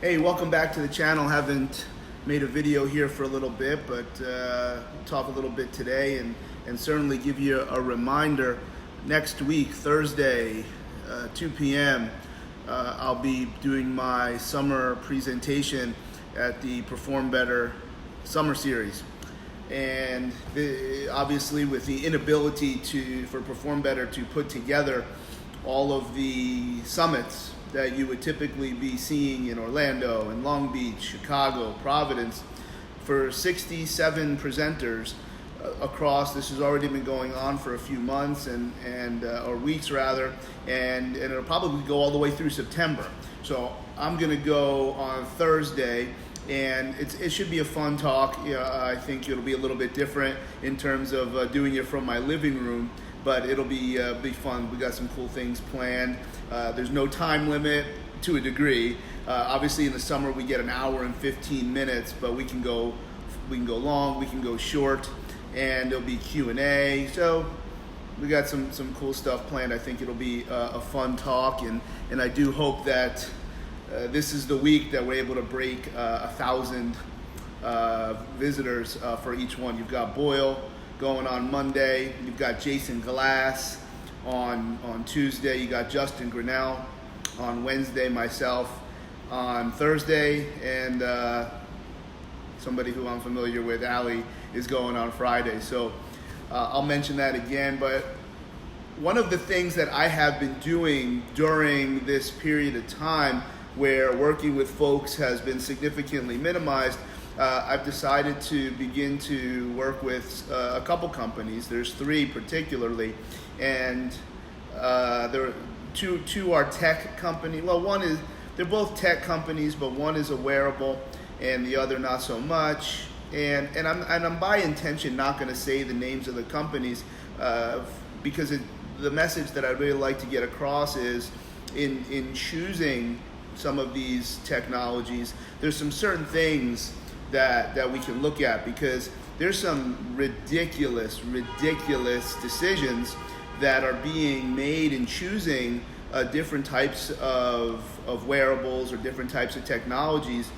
Hey, welcome back to the channel. Haven't made a video here for a little bit, but talk a little bit today and certainly give you a reminder. Next week, Thursday, 2 p.m., I'll be doing my summer presentation at the Perform Better Summer Series. And obviously with the inability for Perform Better to put together all of the summits that you would typically be seeing in Orlando and Long Beach, Chicago, Providence, for 67 presenters across. This has already been going on for a few months or weeks rather, and it'll probably go all the way through September. So I'm gonna go on Thursday, and it should be a fun talk. I think it'll be a little bit different in terms of doing it from my living room, but it'll be fun. We got some cool things planned. There's no time limit to a degree. Obviously in the summer we get an hour and 15 minutes, but we can go long, we can go short, and there'll be Q&A. So we got some cool stuff planned. I think it'll be a fun talk, and I do hope that this is the week that we're able to break 1,000 visitors for each one. You've got Boyle going on Monday. You've got Jason Glass on Tuesday. You got Justin Grinnell on Wednesday, myself on Thursday, and somebody who I'm familiar with, Ali, is going on Friday. So I'll mention that again. But one of the things that I have been doing during this period of time where working with folks has been significantly minimized, I've decided to begin to work with a couple companies. There's three particularly, and two are tech company. Well, they're both tech companies, but one is a wearable and the other not so much. And I'm by intention not going to say the names of the companies because the message that I'd really like to get across is in choosing some of these technologies, there's some certain things that we can look at, because there's some ridiculous decisions that are being made in choosing different types of wearables or different types of technologies.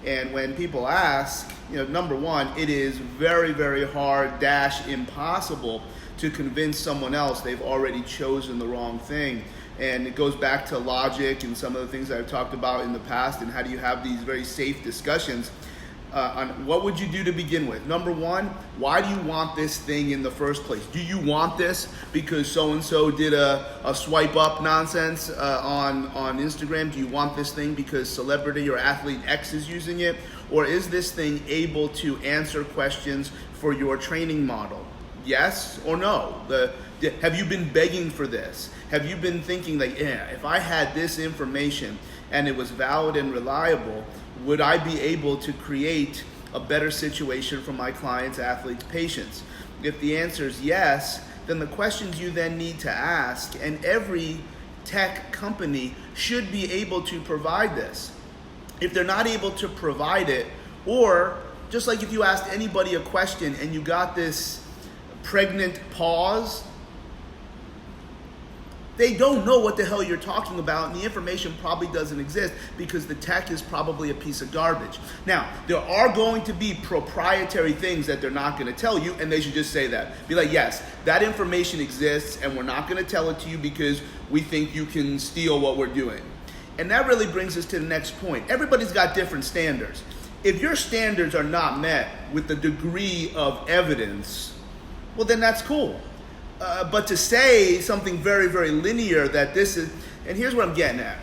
And when people ask, number one, it is very hard - impossible to convince someone else they've already chosen the wrong thing. And it goes back to logic and some of the things that I've talked about in the past, and how do you have these very safe discussions on what would you do to begin with. Number one, why do you want this thing in the first place? Do you want this because so-and-so did a swipe up nonsense on Instagram? Do you want this thing because celebrity or athlete X is using it? Or is this thing able to answer questions for your training model? Yes or no? Have you been begging for this? Have you been thinking like, if I had this information and it was valid and reliable, would I be able to create a better situation for my clients, athletes, patients? If the answer is yes, then the questions you then need to ask, and every tech company should be able to provide this. If they're not able to provide it, or just like if you asked anybody a question and you got this pregnant pause, they don't know what the hell you're talking about, and the information probably doesn't exist because the tech is probably a piece of garbage. Now, there are going to be proprietary things that they're not going to tell you, and they should just say that. Be like, yes, that information exists, and we're not going to tell it to you because we think you can steal what we're doing. And that really brings us to the next point. Everybody's got different standards. If your standards are not met with the degree of evidence, well, then that's cool. But to say something very linear that this is, and here's what I'm getting at.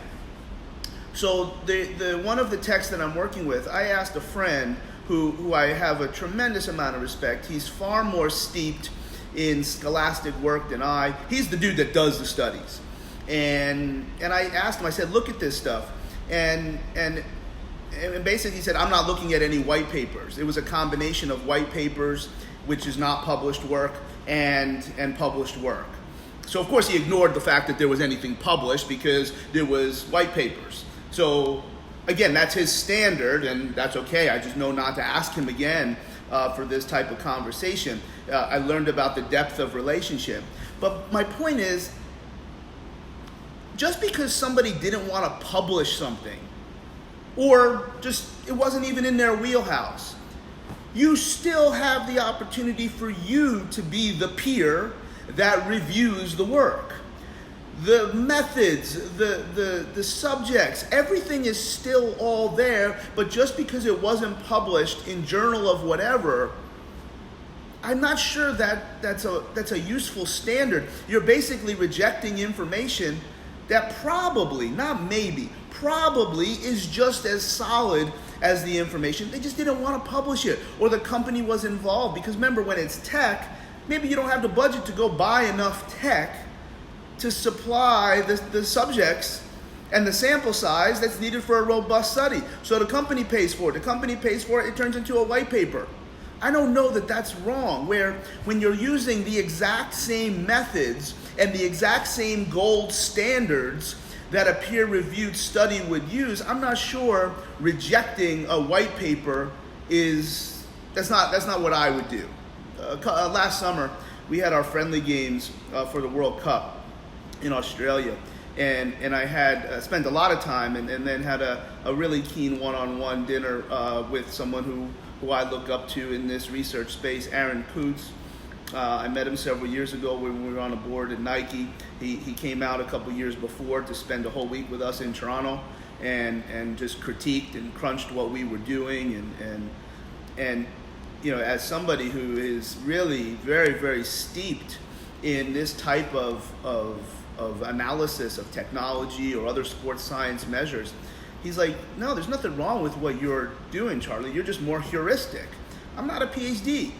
So the one of the techs that I'm working with, I asked a friend who I have a tremendous amount of respect. He's far more steeped in scholastic work than I. He's the dude that does the studies. And I asked him, I said, look at this stuff. And basically he said, I'm not looking at any white papers. It was a combination of white papers, which is not published work, and published work. So of course he ignored the fact that there was anything published because there was white papers. So again, that's his standard, and that's okay. I just know not to ask him again for this type of conversation. I learned about the depth of relationship. But my point is, just because somebody didn't want to publish something or just it wasn't even in their wheelhouse, you still have the opportunity for you to be the peer that reviews the work. The methods, the subjects, everything is still all there, but just because it wasn't published in Journal of whatever, I'm not sure that that's a useful standard. You're basically rejecting information that probably, not maybe, probably is just as solid as the information. They just didn't want to publish it, or the company was involved. Because remember, when it's tech, maybe you don't have the budget to go buy enough tech to supply the subjects and the sample size that's needed for a robust study. So the company pays for it. The company pays for it. It turns into a white paper. I don't know that that's wrong, where when you're using the exact same methods and the exact same gold standards that a peer-reviewed study would use, I'm not sure rejecting a white paper that's not what I would do. Last summer, we had our friendly games for the World Cup in Australia, and I had spent a lot of time and then had a really keen one-on-one dinner with someone who I look up to in this research space, Aaron Coots. I met him several years ago when we were on a board at Nike. He came out a couple years before to spend a whole week with us in Toronto and just critiqued and crunched what we were doing and you know, as somebody who is really very, very steeped in this type of analysis of technology or other sports science measures, he's like, no, there's nothing wrong with what you're doing, Charlie. You're just more heuristic. I'm not a PhD,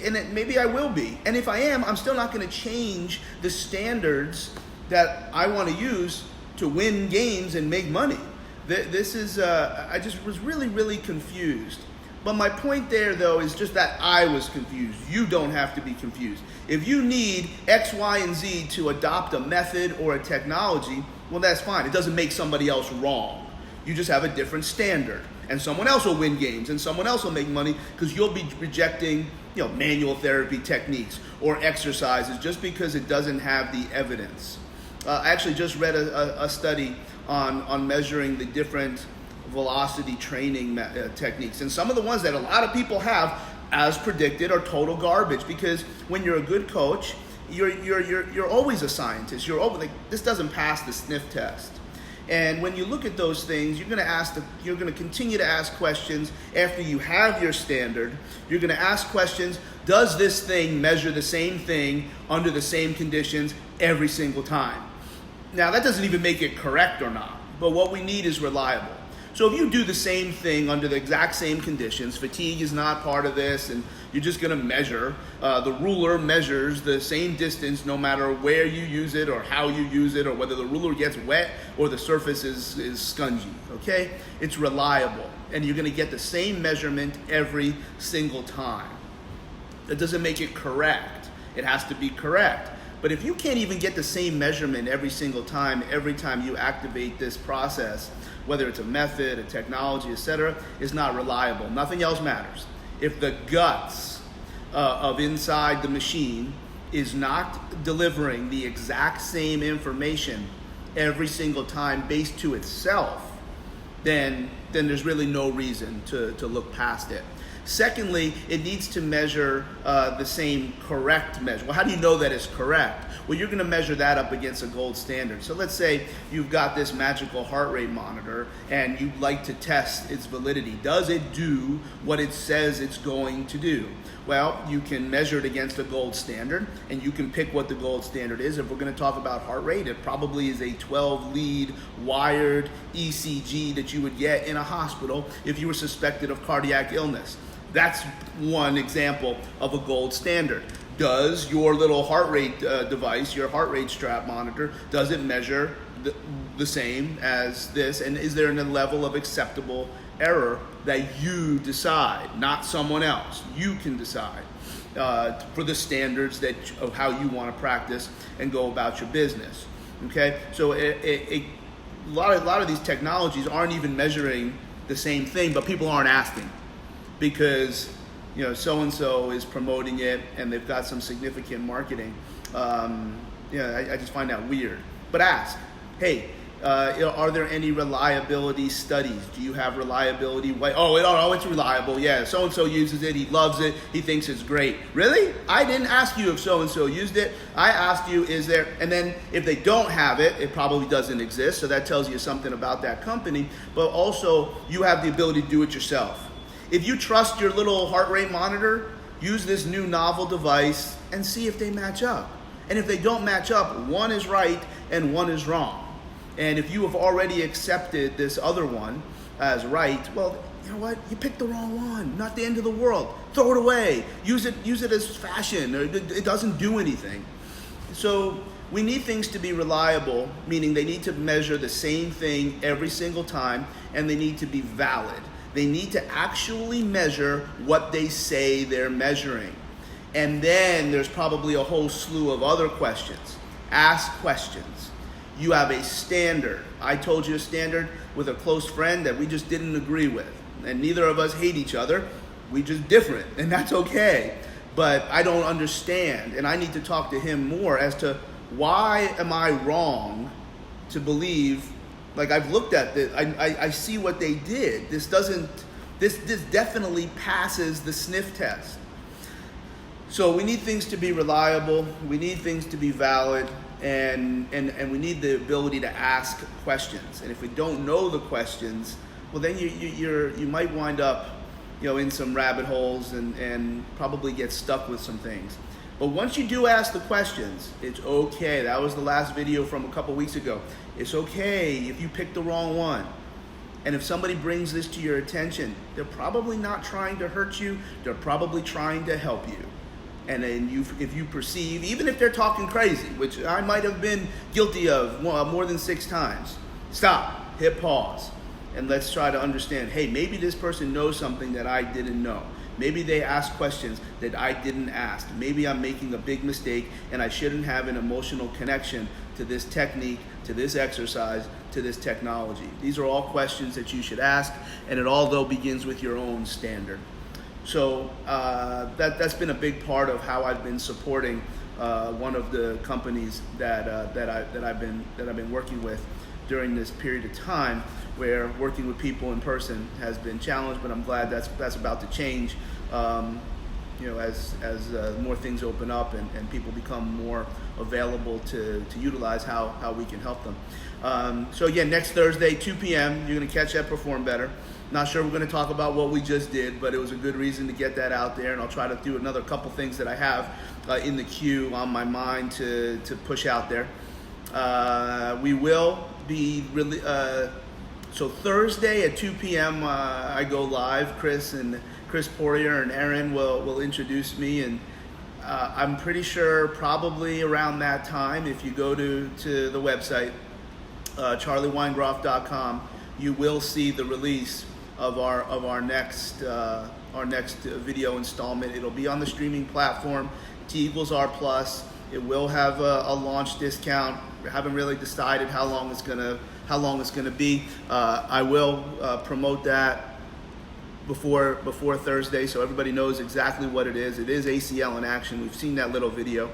and maybe I will be. And if I am, I'm still not going to change the standards that I want to use to win games and make money. This is, I just was really, really confused. But my point there, though, is just that I was confused. You don't have to be confused. If you need X, Y, and Z to adopt a method or a technology, well, that's fine. It doesn't make somebody else wrong. You just have a different standard. And someone else will win games, and someone else will make money because you'll be rejecting, manual therapy techniques or exercises just because it doesn't have the evidence. I actually just read a study on measuring the different velocity training techniques, and some of the ones that a lot of people have, as predicted, are total garbage. Because when you're a good coach, you're always a scientist. You're always like, this doesn't pass the sniff test. And when you look at those things, you're going to continue to ask questions after you have your standard. You're going to ask questions: does this thing measure the same thing under the same conditions every single time? Now, that doesn't even make it correct or not, but what we need is reliable. So if you do the same thing under the exact same conditions, fatigue is not part of this, and you're just going to measure, the ruler measures the same distance no matter where you use it or how you use it or whether the ruler gets wet or the surface is spongy, okay? It's reliable, and you're going to get the same measurement every single time. That doesn't make it correct. It has to be correct. But if you can't even get the same measurement every single time, every time you activate this process, whether it's a method, a technology, etc., is not reliable. Nothing else matters. If the guts of inside the machine is not delivering the exact same information every single time based to itself, then there's really no reason to look past it. Secondly, it needs to measure the same correct measure. Well, how do you know that it's correct? Well, you're going to measure that up against a gold standard. So let's say you've got this magical heart rate monitor and you'd like to test its validity. Does it do what it says it's going to do? Well, you can measure it against a gold standard, and you can pick what the gold standard is. If we're going to talk about heart rate, it probably is a 12-lead wired ECG that you would get in a hospital if you were suspected of cardiac illness. That's one example of a gold standard. Does your little heart rate device, your heart rate strap monitor, does it measure the same as this? And is there a level of acceptable error that you decide, not someone else? You can decide for the standards of how you want to practice and go about your business. Okay, so a lot of these technologies aren't even measuring the same thing, but people aren't asking because so-and-so is promoting it and they've got some significant marketing. I just find that weird. But ask, hey, Are there any reliability studies? Do you have reliability? Oh, it's reliable. Yeah, so-and-so uses it. He loves it. He thinks it's great. Really? I didn't ask you if so-and-so used it. I asked you, is there, and then if they don't have it, it probably doesn't exist. So that tells you something about that company. But also, you have the ability to do it yourself. If you trust your little heart rate monitor, use this new novel device and see if they match up. And if they don't match up, one is right and one is wrong. And if you have already accepted this other one as right, well, you know what? You picked the wrong one. Not the end of the world. Throw it away. Use it as fashion. It doesn't do anything. So we need things to be reliable, meaning they need to measure the same thing every single time, and they need to be valid. They need to actually measure what they say they're measuring. And then there's probably a whole slew of other questions. Ask questions. You have a standard. I told you a standard with a close friend that we just didn't agree with. And neither of us hate each other. We just different, and that's okay. But I don't understand, and I need to talk to him more as to why am I wrong to believe, like I've looked at this, I see what they did. This definitely passes the sniff test. So we need things to be reliable, we need things to be valid, and we need the ability to ask questions. And if we don't know the questions, well then you might wind up, in some rabbit holes and probably get stuck with some things. But once you do ask the questions, it's okay. That was the last video from a couple weeks ago. It's okay if you pick the wrong one. And if somebody brings this to your attention, they're probably not trying to hurt you. They're probably trying to help you. And then if you perceive, even if they're talking crazy, which I might have been guilty of more than 6 times, stop, hit pause, and let's try to understand, hey, maybe this person knows something that I didn't know. Maybe they asked questions that I didn't ask. Maybe I'm making a big mistake and I shouldn't have an emotional connection to this technique, to this exercise, to this technology. These are all questions that you should ask, and it all, though, begins with your own standard. So that's been a big part of how I've been supporting one of the companies that I've been working with during this period of time, where working with people in person has been challenged. But I'm glad that's about to change. As more things open up and people become more available to utilize how we can help them. So again, next Thursday, 2 p.m., you're going to catch that Perform Better. Not sure we're going to talk about what we just did, but it was a good reason to get that out there, and I'll try to do another couple things that I have in the queue on my mind to push out there. We will be really... So Thursday at 2 p.m. I go live. Chris Poirier and Aaron will introduce me, and I'm pretty sure probably around that time, if you go to the website, charlieweingroff.com, you will see the release of our next video installment. It'll be on the streaming platform, T=R+. It will have a launch discount. We haven't really decided how long it's gonna be. I will promote that before Thursday, so everybody knows exactly what it is. It is ACL in action. We've seen that little video,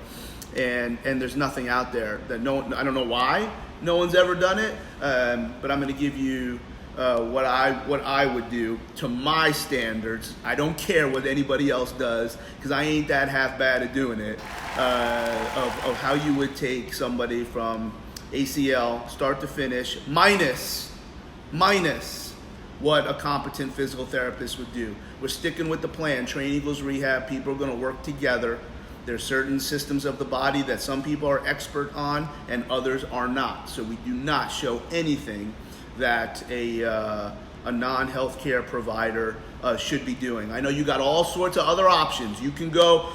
and there's nothing out there that I don't know why no one's ever done it, but I'm going to give you what I would do to my standards. I don't care what anybody else does, because I ain't that half bad at doing it, of how you would take somebody from ACL start to finish minus what a competent physical therapist would do. We're sticking with the plan. Train equals rehab. People are going to work together. There's certain systems of the body that some people are expert on and others are not. So we do not show anything that a non-healthcare provider should be doing. I know you got all sorts of other options. You can go,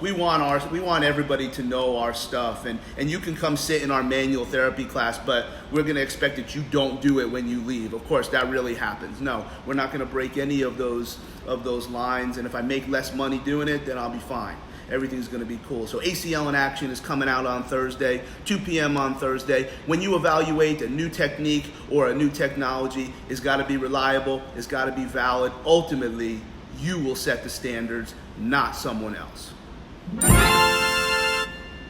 we want everybody to know our stuff, and you can come sit in our manual therapy class, but we're going to expect that you don't do it when you leave. Of course, that really happens. No, we're not going to break any of those lines, and if I make less money doing it, then I'll be fine. Everything's going to be cool. So ACL in action is coming out on Thursday, 2 p.m. on Thursday. When you evaluate a new technique or a new technology, it's got to be reliable, it's got to be valid. Ultimately, you will set the standards, not someone else.